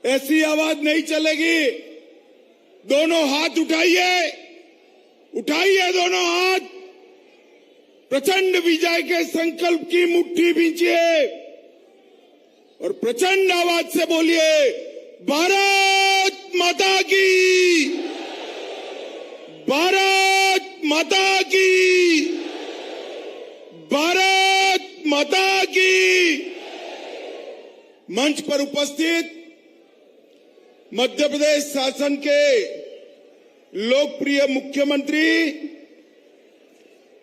ऐसी आवाज नहीं चलेगी। दोनों हाथ उठाइए, उठाइए दोनों हाथ, प्रचंड विजय के संकल्प की मुट्ठी भींचिए और प्रचंड आवाज से बोलिए, भारत माता की, भारत माता की, भारत माता की। मंच पर उपस्थित मध्य प्रदेश शासन के लोकप्रिय मुख्यमंत्री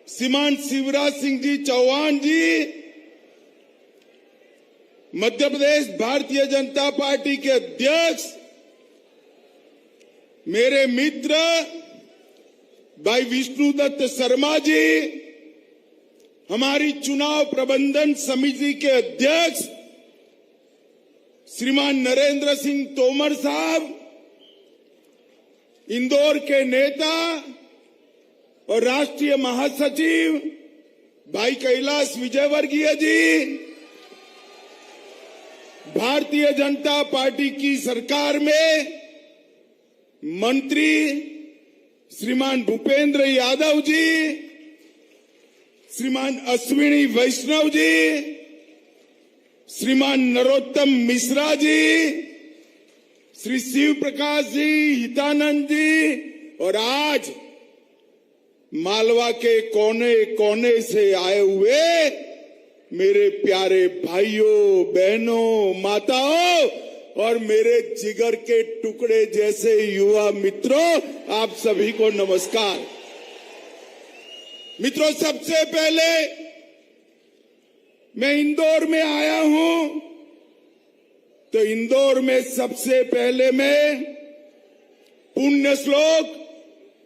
श्रीमान शिवराज सिंह जी चौहान जी, मध्य प्रदेश भारतीय जनता पार्टी के अध्यक्ष, मेरे मित्र भाई विष्णुदत्त शर्मा जी, हमारी चुनाव प्रबंधन समिति के अध्यक्ष श्रीमान नरेंद्र सिंह तोमर साहब, इंदौर के नेता और राष्ट्रीय महासचिव भाई कैलाश विजयवर्गीय जी, भारतीय जनता पार्टी की सरकार में मंत्री श्रीमान भूपेंद्र यादव जी, श्रीमान अश्विनी वैष्णव जी, श्रीमान नरोत्तम मिश्रा जी, श्री शिव प्रकाश जी, हितानंद जी और आज मालवा के कोने कोने से आए हुए मेरे प्यारे भाइयों, बहनों, माताओं और मेरे जिगर के टुकड़े जैसे युवा मित्रों, आप सभी को नमस्कार। मित्रों, सबसे पहले मैं इंदौर में आया हूं तो इंदौर में सबसे पहले मैं पुण्य श्लोक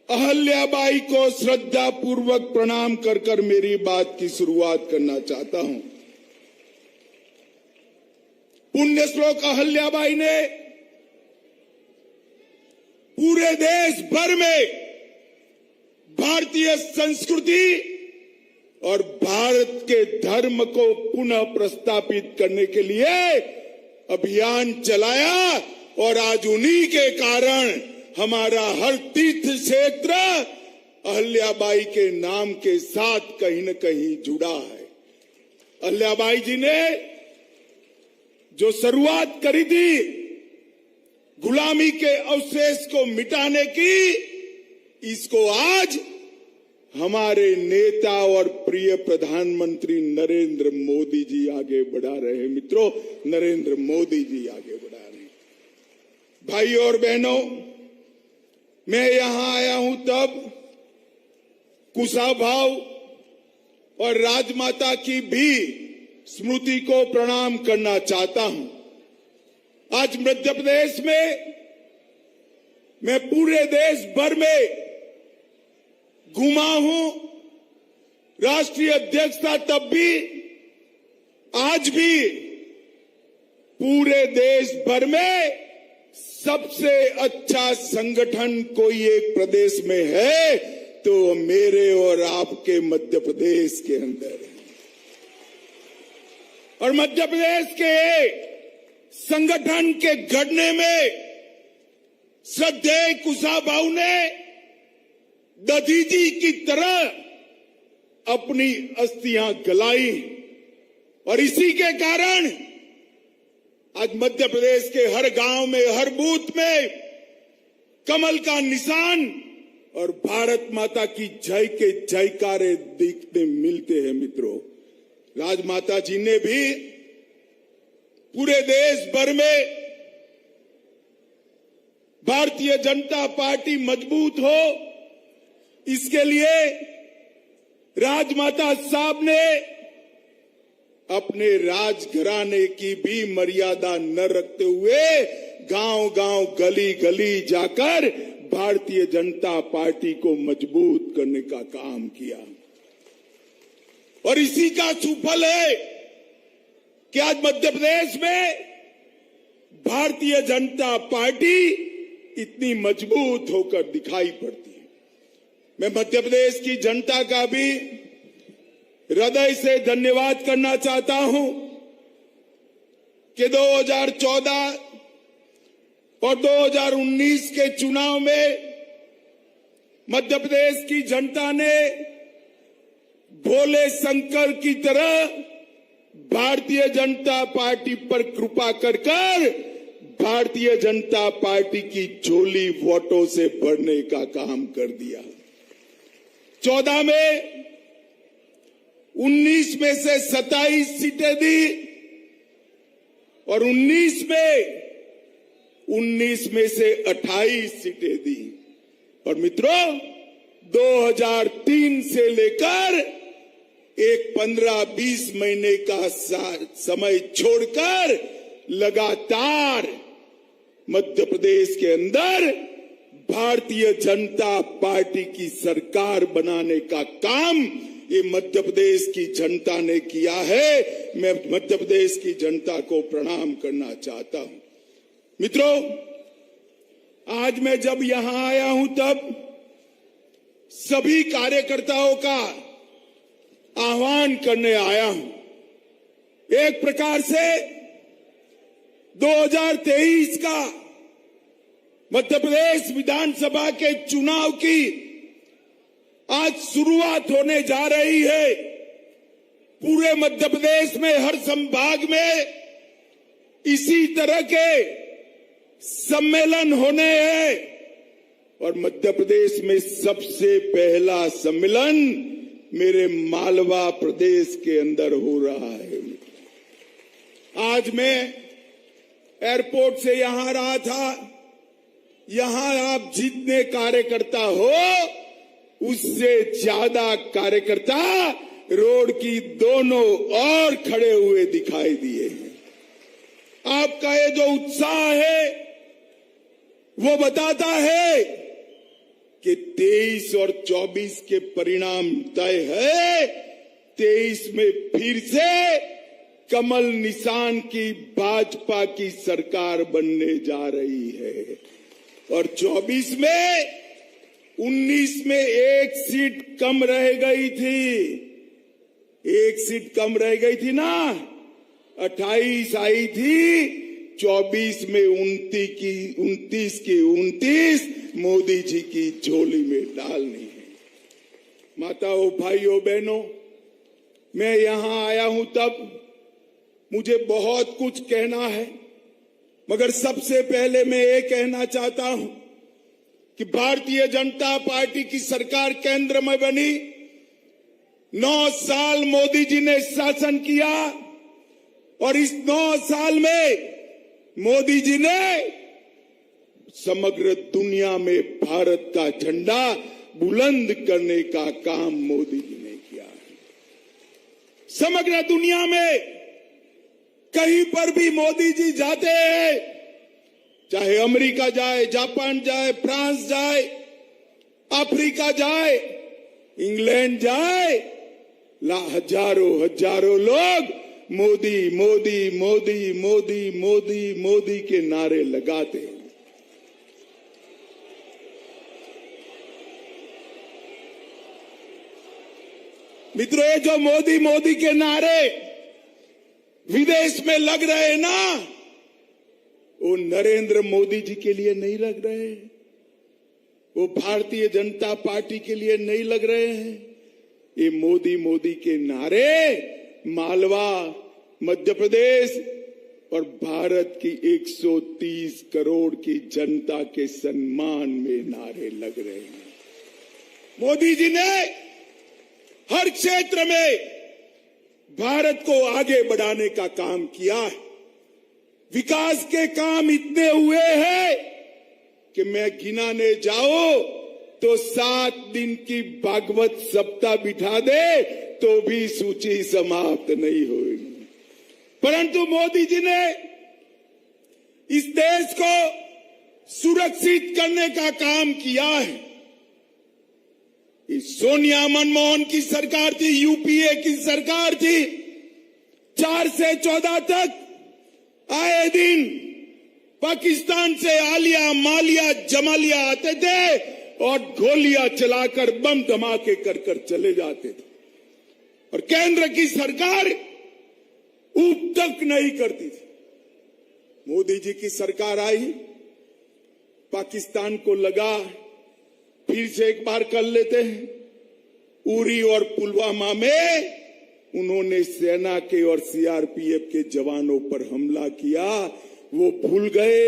अहल्याबाई को श्रद्धा पूर्वक प्रणाम कर कर मेरी बात की शुरुआत करना चाहता हूं। पुण्य श्लोक अहल्याबाई ने पूरे देश भर में भारतीय संस्कृति और भारत के धर्म को पुनः प्रस्थापित करने के लिए अभियान चलाया और आज उन्हीं के कारण हमारा हर तीर्थ क्षेत्र अहल्याबाई के नाम के साथ कहीं न कहीं जुड़ा है। अहल्याबाई जी ने जो शुरुआत करी थी गुलामी के अवशेष को मिटाने की, इसको आज हमारे नेता और प्रिय प्रधानमंत्री नरेंद्र मोदी जी आगे बढ़ा रहे हैं। मित्रों, नरेंद्र मोदी जी आगे बढ़ा रहे हैं। भाइयों और बहनों, मैं यहां आया हूं तब कुशाभाऊ और राजमाता की भी स्मृति को प्रणाम करना चाहता हूं। आज मध्य प्रदेश में मैं पूरे देश भर में घुमा हूं, राष्ट्रीय अध्यक्ष था तब भी, आज भी पूरे देश भर में सबसे अच्छा संगठन कोई एक प्रदेश में है तो मेरे और आपके मध्य प्रदेश के अंदर है। और मध्य प्रदेश के संगठन के गढ़ने में श्रद्धेय कुशाभाऊ ने दधीजी की तरह अपनी अस्थियां गलाई और इसी के कारण आज मध्य प्रदेश के हर गांव में, हर बूथ में कमल का निशान और भारत माता की जय के जयकारे दिखने मिलते हैं। मित्रों, राजमाता जी ने भी पूरे देश भर में भारतीय जनता पार्टी मजबूत हो, इसके लिए राजमाता साहब ने अपने राजघराने की भी मर्यादा न रखते हुए गांव गांव, गली गली जाकर भारतीय जनता पार्टी को मजबूत करने का काम किया और इसी का सुफल है कि आज मध्य प्रदेश में भारतीय जनता पार्टी इतनी मजबूत होकर दिखाई पड़ती है। मैं मध्य प्रदेश की जनता का भी हृदय से धन्यवाद करना चाहता हूं कि 2014 और 2019 के चुनाव में मध्य प्रदेश की जनता ने भोले शंकर की तरह भारतीय जनता पार्टी पर कृपा कर भारतीय जनता पार्टी की झोली वोटों से भरने का काम कर दिया। 14 में 19 में से 27 सीटें दी और 19 में से 28 सीटें दी। और मित्रों, 2003 से लेकर एक 15-20 महीने का समय छोड़कर लगातार मध्य प्रदेश के अंदर भारतीय जनता पार्टी की सरकार बनाने का काम ये मध्य प्रदेश की जनता ने किया है। मैं मध्य प्रदेश की जनता को प्रणाम करना चाहता हूं। मित्रों, आज मैं जब यहां आया हूं तब सभी कार्यकर्ताओं का आह्वान करने आया हूं। एक प्रकार से 2023 का मध्य प्रदेश विधानसभा के चुनाव की आज शुरुआत होने जा रही है। पूरे मध्य प्रदेश में हर संभाग में इसी तरह के सम्मेलन होने हैं और मध्य प्रदेश में सबसे पहला सम्मेलन मेरे मालवा प्रदेश के अंदर हो रहा है। आज मैं एयरपोर्ट से यहां रहा था। यहां आप जितने कार्यकर्ता हो उससे ज्यादा कार्यकर्ता रोड की दोनों ओर खड़े हुए दिखाई दिए हैं। आपका ये जो उत्साह है वो बताता है कि 23 और 24 के परिणाम तय है। 23 में फिर से कमल निशान की भाजपा की सरकार बनने जा रही है और 24 में 19 में एक सीट कम रह गई थी। एक सीट कम रह गई थी ना, 28 आई थी। 24 में 29 की 29 मोदी जी की झोली में डालनी है। माताओं, भाइयों, बहनों, मैं यहां आया हूं तब मुझे बहुत कुछ कहना है, मगर सबसे पहले मैं ये कहना चाहता हूं कि भारतीय जनता पार्टी की सरकार केंद्र में बनी। 9 साल मोदी जी ने शासन किया और इस 9 साल में मोदी जी ने समग्र दुनिया में भारत का झंडा बुलंद करने का काम मोदी जी ने किया है। समग्र दुनिया में कहीं पर भी मोदी जी जाते हैं, चाहे अमेरिका जाए, जापान जाए, फ्रांस जाए, अफ्रीका जाए, इंग्लैंड जाए, हजारों लोग मोदी मोदी मोदी मोदी मोदी मोदी के नारे लगाते हैं। मित्रों, ये जो मोदी मोदी के नारे विदेश में लग रहे हैं ना, वो नरेंद्र मोदी जी के लिए नहीं लग रहे, वो भारतीय जनता पार्टी के लिए नहीं लग रहे हैं। ये मोदी मोदी के नारे मालवा, मध्य प्रदेश और भारत की 130 करोड़ की जनता के सम्मान में नारे लग रहे हैं। मोदी जी ने हर क्षेत्र में भारत को आगे बढ़ाने का काम किया है। विकास के काम इतने हुए हैं कि मैं गिनाने जाऊं तो 7 दिन की भागवत सप्ताह बिठा दे तो भी सूची समाप्त नहीं होगी। परंतु मोदी जी ने इस देश को सुरक्षित करने का काम किया है। सोनिया मनमोहन की सरकार थी, यूपीए की सरकार थी, 4 से 14 तक आए दिन पाकिस्तान से आलिया, मालिया, जमालिया आते थे और गोलियां चलाकर बम धमाके कर चले जाते थे और केंद्र की सरकार उप तक नहीं करती थी। मोदी जी की सरकार आई, पाकिस्तान को लगा फिर से एक बार कर लेते हैं। उरी और पुलवामा में उन्होंने सेना के और सीआरपीएफ के जवानों पर हमला किया। वो भूल गए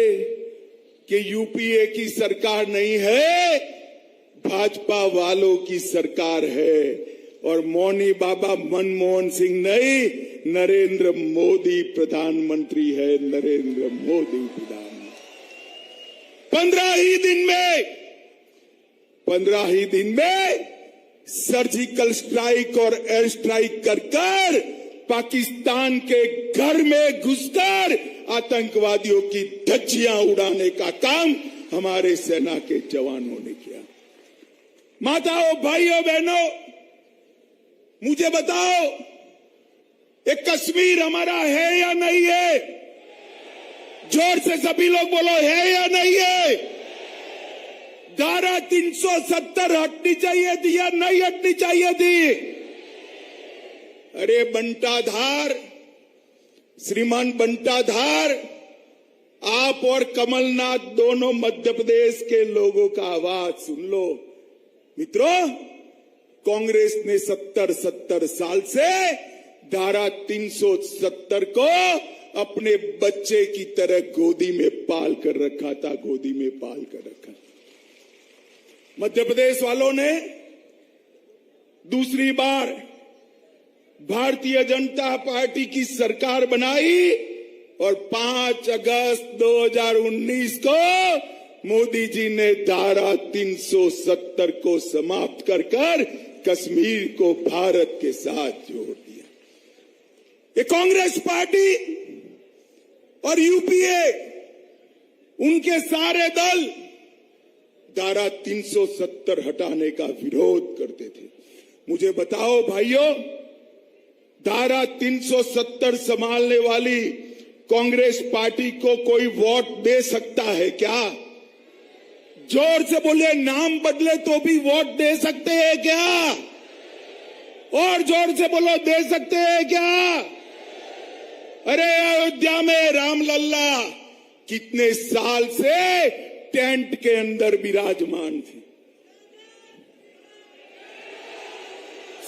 कि यूपीए की सरकार नहीं है, भाजपा वालों की सरकार है। और मौनी बाबा मनमोहन सिंह नहीं, नरेंद्र मोदी प्रधानमंत्री है। नरेंद्र मोदी प्रधानमंत्री 15 ही दिन में सर्जिकल स्ट्राइक और एयर स्ट्राइक कर पाकिस्तान के घर में घुसकर आतंकवादियों की धज्जियां उड़ाने का काम हमारे सेना के जवानों ने किया। माताओं, भाइयों, बहनों, मुझे बताओ, ये कश्मीर हमारा है या नहीं है? जोर से सभी लोग बोलो, है या नहीं है? धारा 370 हटनी चाहिए थी या नहीं हटनी चाहिए थी? अरे बंटाधार, श्रीमान बंटाधार, आप और कमलनाथ दोनों मध्य प्रदेश के लोगों का आवाज सुन लो। मित्रों, कांग्रेस ने 70 साल से धारा 370 को अपने बच्चे की तरह गोदी में पाल कर रखा था, गोदी में पाल कर रखा। मध्य प्रदेश वालों ने दूसरी बार भारतीय जनता पार्टी की सरकार बनाई और 5 अगस्त 2019 को मोदी जी ने धारा 370 को समाप्त कर कश्मीर को भारत के साथ जोड़ दिया। ये कांग्रेस पार्टी और यूपीए, उनके सारे दल धारा 370 हटाने का विरोध करते थे। मुझे बताओ भाइयों, धारा 370 संभालने वाली कांग्रेस पार्टी को कोई वोट दे सकता है क्या? जोर से बोलिए, नाम बदले तो भी वोट दे सकते हैं क्या? और जोर से बोलो, दे सकते हैं क्या? अरे अयोध्या में रामलल्ला कितने साल से टेंट के अंदर विराजमान थे।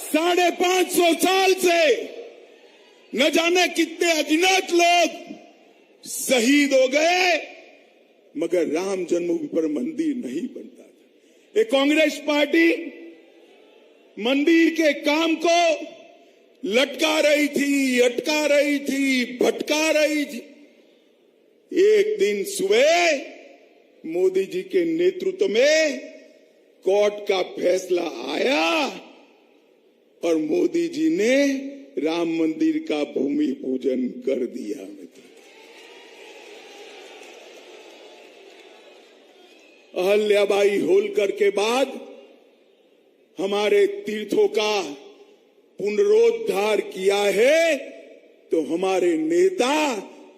550 साल से न जाने कितने अगिनत लोग शहीद हो गए, मगर राम जन्मभूमि पर मंदिर नहीं बनता था। ये कांग्रेस पार्टी मंदिर के काम को लटका रही थी, अटका रही थी, भटका रही थी। एक दिन सुबह मोदी जी के नेतृत्व में कोर्ट का फैसला आया और मोदी जी ने राम मंदिर का भूमि पूजन कर दिया। अहल्याबाई होलकर के बाद हमारे तीर्थों का पुनरोद्धार किया है तो हमारे नेता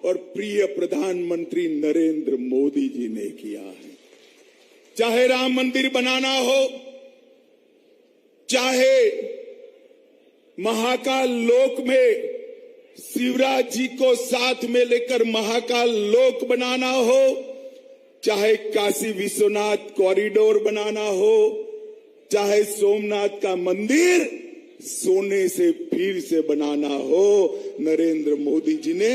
और प्रिय प्रधानमंत्री नरेंद्र मोदी जी ने किया है। चाहे राम मंदिर बनाना हो, चाहे महाकाल लोक में शिवराज जी को साथ में लेकर महाकाल लोक बनाना हो, चाहे काशी विश्वनाथ कॉरिडोर बनाना हो, चाहे सोमनाथ का मंदिर सोने से फिर से बनाना हो, नरेंद्र मोदी जी ने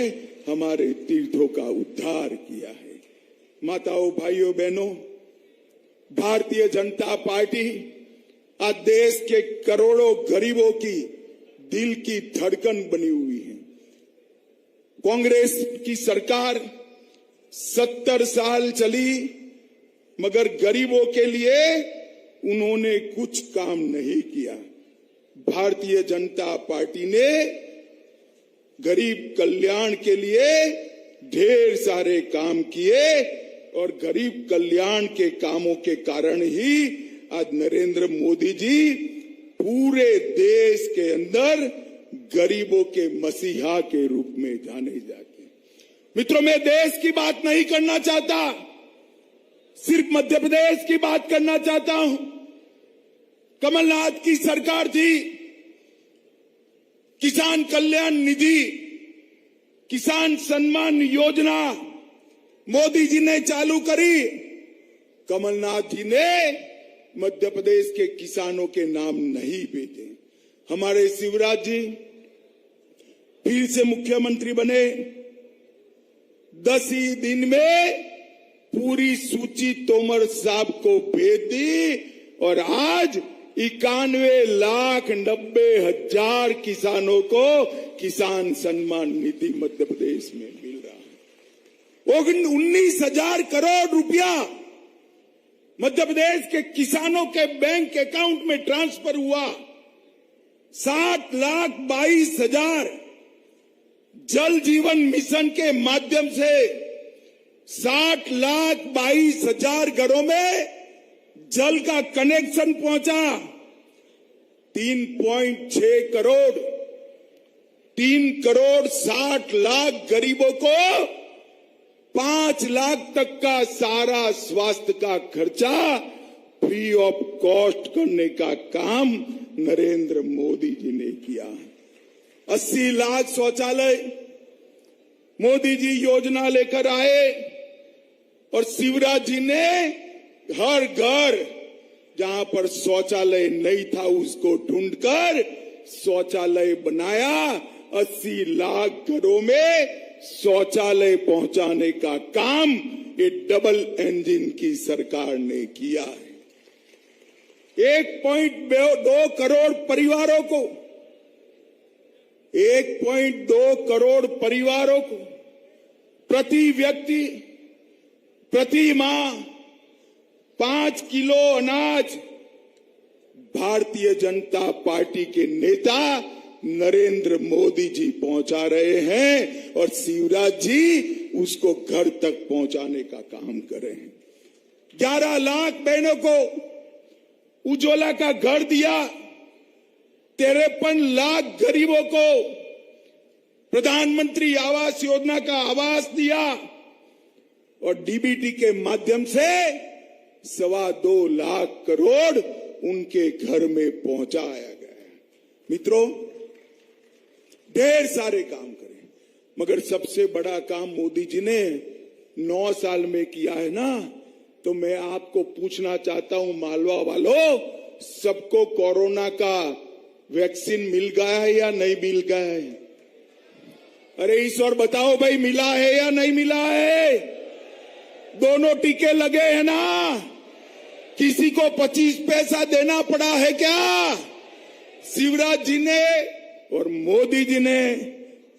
हमारे तीर्थों का उद्धार किया है। माताओं, भाइयों, बहनों, भारतीय जनता पार्टी आज देश के करोड़ों गरीबों की दिल की धड़कन बनी हुई है। कांग्रेस की सरकार 70 साल चली, मगर गरीबों के लिए उन्होंने कुछ काम नहीं किया। भारतीय जनता पार्टी ने गरीब कल्याण के लिए ढेर सारे काम किए और गरीब कल्याण के कामों के कारण ही आज नरेंद्र मोदी जी पूरे देश के अंदर गरीबों के मसीहा के रूप में जाने जाते हैं। मित्रों, मैं देश की बात नहीं करना चाहता, सिर्फ मध्य प्रदेश की बात करना चाहता हूं। कमलनाथ की सरकार थी, किसान कल्याण निधि, किसान सम्मान योजना मोदी जी ने चालू करी कमलनाथ जी ने मध्य प्रदेश के किसानों के नाम नहीं भेजे। हमारे शिवराज जी फिर से मुख्यमंत्री बने, 10 ही दिन में पूरी सूची तोमर साहब को भेज दी और आज 91,90,000 किसानों को किसान सम्मान निधि मध्य प्रदेश में मिल रहा है। 19,000 करोड़ रुपया मध्य प्रदेश के किसानों के बैंक अकाउंट में ट्रांसफर हुआ। 7,22,000 जल जीवन मिशन के माध्यम से 60,22,000 घरों में जल का कनेक्शन पहुंचा। 3.6 करोड़ 3,60,00,000 गरीबों को 5 लाख तक का सारा स्वास्थ्य का खर्चा फ्री ऑफ कॉस्ट करने का काम नरेंद्र मोदी जी ने किया। 80 लाख शौचालय मोदी जी योजना लेकर आए और शिवराज जी ने हर घर जहां पर शौचालय नहीं था उसको ढूंढकर शौचालय बनाया। 80 लाख घरों में शौचालय पहुंचाने का काम ये डबल इंजन की सरकार ने किया है। 1.2 करोड़ परिवारों को 1.2 करोड़ परिवारों को प्रति व्यक्ति प्रति माह 5 किलो अनाज भारतीय जनता पार्टी के नेता नरेंद्र मोदी जी पहुंचा रहे हैं और शिवराज जी उसको घर तक पहुंचाने का काम कर रहे हैं। 11 लाख बहनों को उज्ज्वला का घर दिया। 53 लाख गरीबों को प्रधानमंत्री आवास योजना का आवास दिया और डीबीटी के माध्यम से 2.25 लाख करोड़ उनके घर में पहुंचाया गया। मित्रों, ढेर सारे काम करे मगर सबसे बड़ा काम मोदी जी ने 9 साल में किया है ना। तो मैं आपको पूछना चाहता हूं मालवा वालों, सबको कोरोना का वैक्सीन मिल गया है या नहीं मिल गया है? अरे ईश्वर बताओ भाई, मिला है या नहीं मिला है? दोनों टीके लगे हैं ना? किसी को 25 पैसा देना पड़ा है क्या? शिवराज जी ने और मोदी जी ने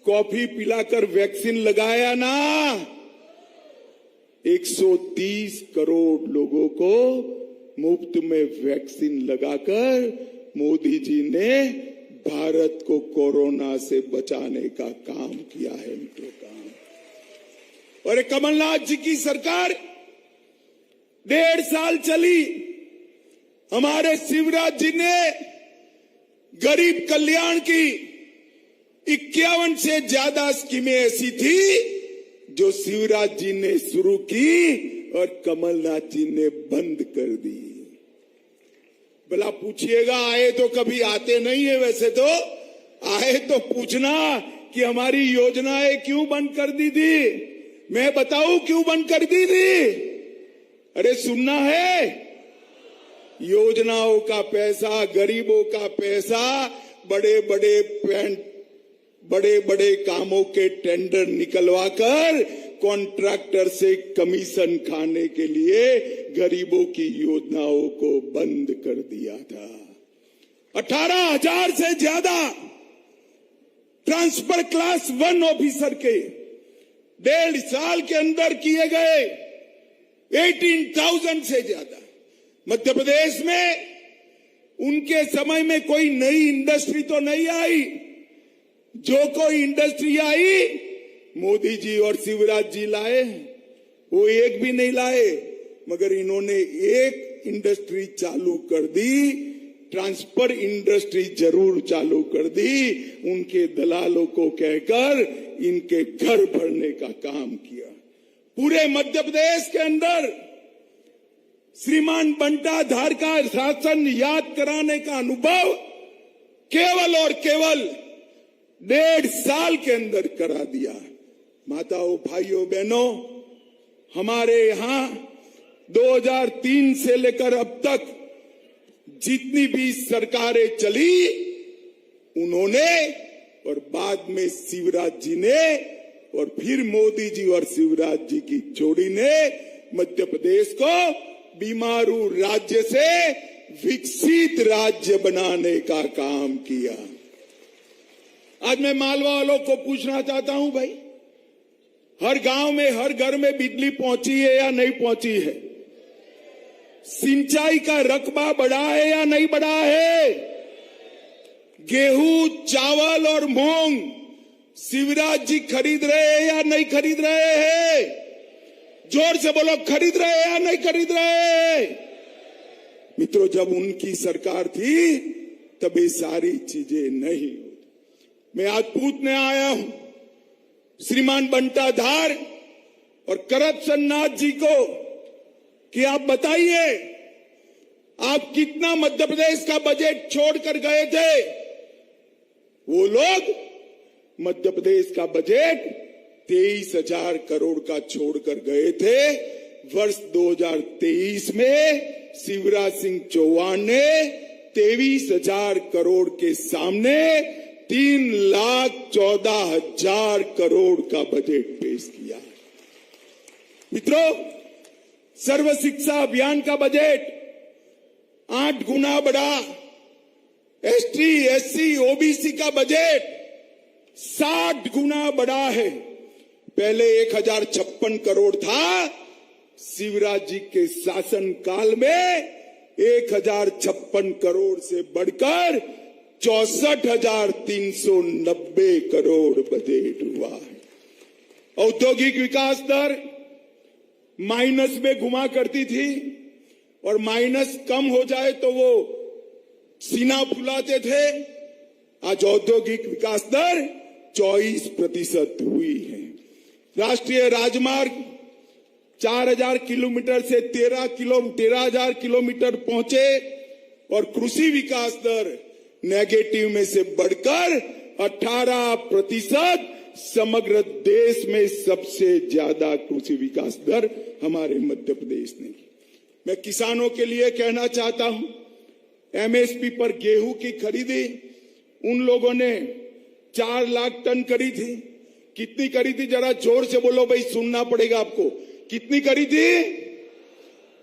कॉफी पिलाकर वैक्सीन लगाया ना। 130 करोड़ लोगों को मुफ्त में वैक्सीन लगाकर मोदी जी ने भारत को कोरोना से बचाने का काम किया है। मित्रों, काम और कमलनाथ जी की सरकार 1.5 साल चली। हमारे शिवराज जी ने गरीब कल्याण की 51 से ज्यादा स्कीमें ऐसी थी जो शिवराज जी ने शुरू की और कमलनाथ जी ने बंद कर दी। भला पूछिएगा, आए तो कभी आते नहीं है, वैसे तो आए तो पूछना कि हमारी योजनाएं क्यों बंद कर दी थी। मैं बताऊं क्यों बंद कर दी थी? अरे सुनना है, योजनाओं का पैसा, गरीबों का पैसा, बड़े बड़े कामों के टेंडर निकलवाकर कॉन्ट्रैक्टर से कमीशन खाने के लिए गरीबों की योजनाओं को बंद कर दिया था। 18,000 से ज्यादा ट्रांसफर क्लास 1 ऑफिसर के 1.5 साल के अंदर किए गए। 18,000 से ज्यादा। मध्य प्रदेश में उनके समय में कोई नई इंडस्ट्री तो नहीं आई। जो कोई इंडस्ट्री आई मोदी जी और शिवराज जी लाए, वो एक भी नहीं लाए। मगर इन्होंने एक इंडस्ट्री चालू कर दी, ट्रांसफर इंडस्ट्री जरूर चालू कर दी। उनके दलालों को कहकर इनके घर भरने का काम किया। पूरे मध्य प्रदेश के अंदर श्रीमान बंटाधार का शासन याद कराने का अनुभव केवल और केवल 1.5 साल के अंदर करा दिया। माताओं, भाइयों, बहनों, हमारे यहां 2003 से लेकर अब तक जितनी भी सरकारें चली, उन्होंने और बाद में शिवराज जी ने और फिर मोदी जी और शिवराज जी की जोड़ी ने मध्य प्रदेश को बीमारू राज्य से विकसित राज्य बनाने का काम किया। आज मैं मालवा वालों को पूछना चाहता हूं, भाई हर गांव में हर घर में बिजली पहुंची है या नहीं पहुंची है? सिंचाई का रकबा बढ़ा है या नहीं बढ़ा है? गेहूं, चावल और मूंग शिवराज जी खरीद रहे हैं या नहीं खरीद रहे हैं? जोर से बोलो, खरीद रहे हैं या नहीं खरीद रहे हैं? मित्रों, जब उनकी सरकार थी तब ये सारी चीजें नहीं। मैं आज पूछने आया हूं श्रीमान बंटाधार और करप्शन नाथ जी को कि आप बताइए, आप कितना मध्य प्रदेश का बजट छोड़कर गए थे? वो लोग मध्य प्रदेश का बजट 23,000 करोड़ का छोड़कर गए थे। वर्ष 2023 में शिवराज सिंह चौहान ने 23,000 करोड़ के सामने 3,14,000 करोड़ का बजट पेश किया। मित्रों, सर्व शिक्षा अभियान का बजट 8 गुना बढ़ा। एसटी, एससी, ओबीसी का बजट 60 गुना बढ़ा है। पहले 1,056 करोड़ था, शिवराज जी के शासन काल में 1,056 करोड़ से बढ़कर 64,390 करोड़ बजट हुआ है। औद्योगिक विकास दर माइनस में घुमा करती थी और माइनस कम हो जाए तो वो सीना फुलाते थे। आज औद्योगिक विकास दर 24% हुई है। राष्ट्रीय राजमार्ग 4,000 किलोमीटर से 13,000 किलोमीटर पहुंचे और कृषि विकास दर नेगेटिव में से बढ़कर 18%, समग्र देश में सबसे ज्यादा कृषि विकास दर हमारे मध्य प्रदेश ने की। मैं किसानों के लिए कहना चाहता हूं, एमएसपी पर गेहूं की खरीदी उन लोगों ने 4 लाख टन करी थी। कितनी करी थी? जरा जोर से बोलो भाई, सुनना पड़ेगा आपको। कितनी करी थी?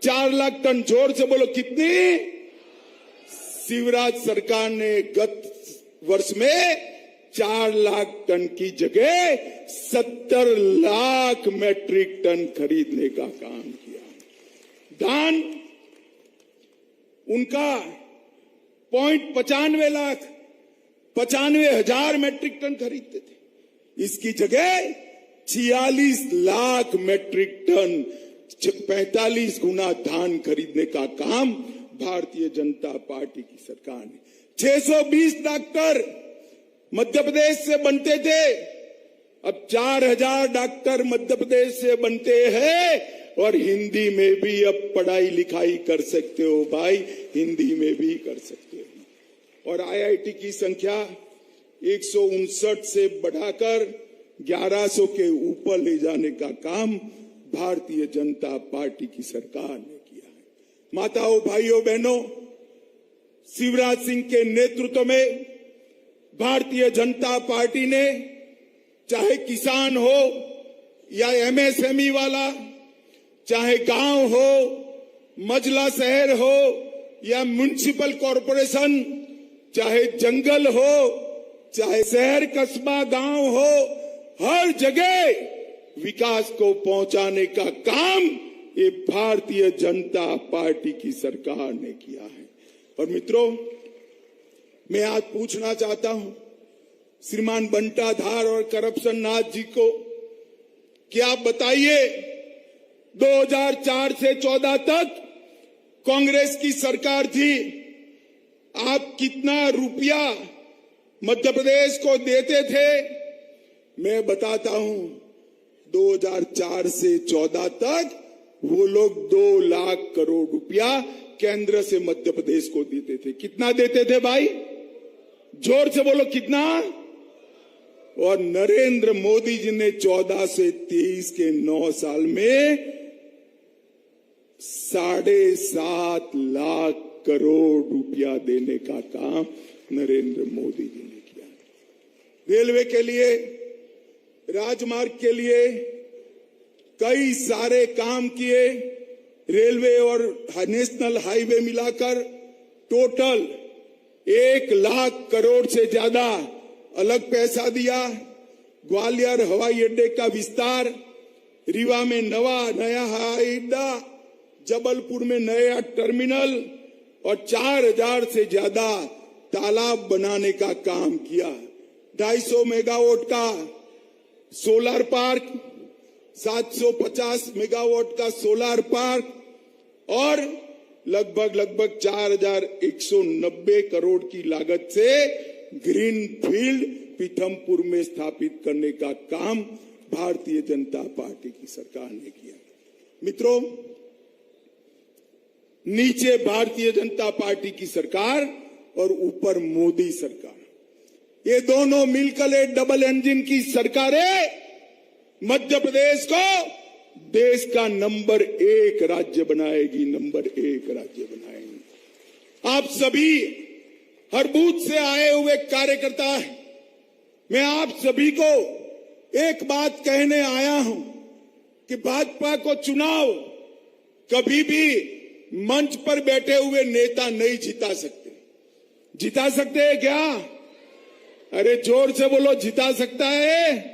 4 लाख टन। जोर से बोलो, कितनी? शिवराज सरकार ने गत वर्ष में 4 लाख टन की जगह 70 लाख मैट्रिक टन खरीदने का काम किया। धान उनका 0.95 लाख 95,000 मैट्रिक टन खरीदते थे। इसकी जगह 46 लाख मैट्रिक टन 45 गुना धान खरीदने का काम भारतीय जनता पार्टी की सरकार ने। 620 डॉक्टर मध्य प्रदेश से बनते थे, अब 4,000 डॉक्टर मध्य प्रदेश से बनते हैं और हिंदी में भी अब पढ़ाई लिखाई कर सकते हो भाई, हिंदी में भी कर सकते हो। और आईआईटी की संख्या 159 से बढ़ाकर 1100 के ऊपर ले जाने का काम भारतीय जनता पार्टी की सरकार ने किया है। माताओं, भाइयों, बहनों, शिवराज सिंह के नेतृत्व में भारतीय जनता पार्टी ने, चाहे किसान हो या एमएसएमई वाला, चाहे गांव हो, मजला शहर हो या म्युनिसिपल कॉरपोरेशन, चाहे जंगल हो, चाहे शहर कस्बा गांव हो, हर जगह विकास को पहुंचाने का काम ये भारतीय जनता पार्टी की सरकार ने किया है। और मित्रों, मैं आज पूछना चाहता हूं श्रीमान बंटाधार और करप्शन नाथ जी को कि आप बताइए, 2004 से 14 तक कांग्रेस की सरकार थी, आप कितना रुपया मध्य प्रदेश को देते थे? मैं बताता हूं, 2004 से 14 तक वो लोग 2 लाख करोड़ रुपया केंद्र से मध्य प्रदेश को देते थे। कितना देते थे भाई? जोर से बोलो, कितना? और नरेंद्र मोदी जी ने 14 से 23 के 9 साल में 7.5 लाख करोड़ रुपया देने का काम नरेंद्र मोदी जी ने किया। रेलवे के लिए, राजमार्ग के लिए कई सारे काम किए। रेलवे और नेशनल हाईवे मिलाकर टोटल 1 लाख करोड़ से ज्यादा अलग पैसा दिया। ग्वालियर हवाई अड्डे का विस्तार, रीवा में नया हवाई अड्डा, जबलपुर में नया टर्मिनल और 4000 से ज्यादा तालाब बनाने का काम किया। 250 मेगावाट का सोलर पार्क, 750 मेगावाट का सोलर पार्क और लगभग 4190 करोड़ की लागत से ग्रीन फील्ड पीथमपुर में स्थापित करने का काम भारतीय जनता पार्टी की सरकार ने किया। मित्रों, नीचे भारतीय जनता पार्टी की सरकार और ऊपर मोदी सरकार, ये दोनों मिलकर एक डबल इंजन की सरकारें मध्य प्रदेश को देश का नंबर 1 राज्य बनाएगी, नंबर 1 राज्य बनाएगी। आप सभी हर बूथ से आए हुए कार्यकर्ता, मैं आप सभी को एक बात कहने आया हूं कि भाजपा को चुनाव कभी भी मंच पर बैठे हुए नेता नहीं जिता सकते। जिता सकते हैं क्या? अरे जोर से बोलो, जिता सकता है?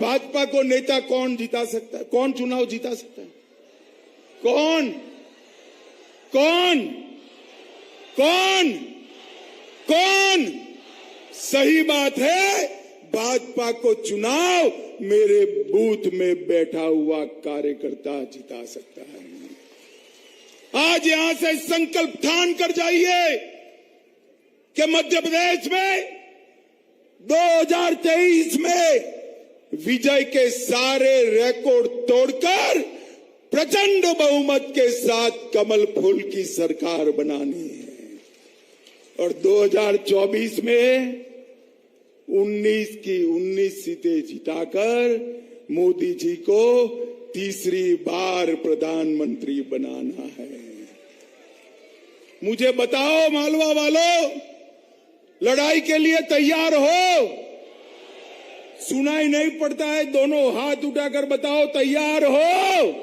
भाजपा को नेता कौन जिता सकता है? कौन चुनाव जिता सकता है? कौन कौन कौन कौन? सही बात है, भाजपा को चुनाव मेरे बूथ में बैठा हुआ कार्यकर्ता जिता सकता है। आज यहां से संकल्प ठान कर जाइए कि मध्य प्रदेश में 2023 में विजय के सारे रिकॉर्ड तोड़कर प्रचंड बहुमत के साथ कमल फूल की सरकार बनानी है और 2024 में 19 की 19 सीटें जिताकर मोदी जी को तीसरी बार प्रधानमंत्री बनाना है। मुझे बताओ मालवा वालों, लड़ाई के लिए तैयार हो? सुनाई नहीं पड़ता है, दोनों हाथ उठाकर बताओ तैयार हो?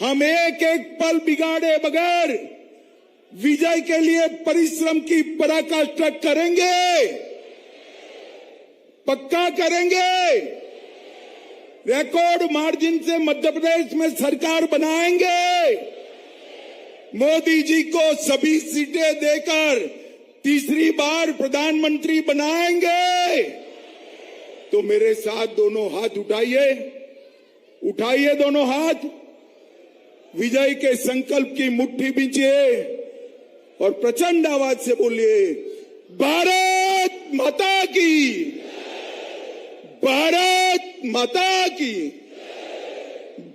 हम एक एक पल बिगाड़े बगैर विजय के लिए परिश्रम की पराकाष्ठा करेंगे, पक्का करेंगे। रिकॉर्ड मार्जिन से मध्य प्रदेश में सरकार बनाएंगे। मोदी जी को सभी सीटें देकर तीसरी बार प्रधानमंत्री बनाएंगे। तो मेरे साथ दोनों हाथ उठाइए, उठाइए दोनों हाथ, विजय के संकल्प की मुट्ठी बींचिए और प्रचंड आवाज से बोलिए, भारत माता की, भारत माता की,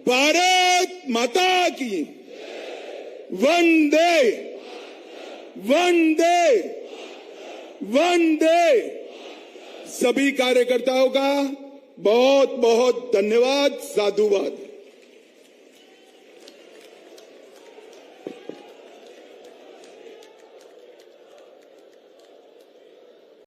भारत माता की, वंदे वंदे वंदे। सभी कार्यकर्ताओं का बहुत बहुत धन्यवाद, साधुवाद।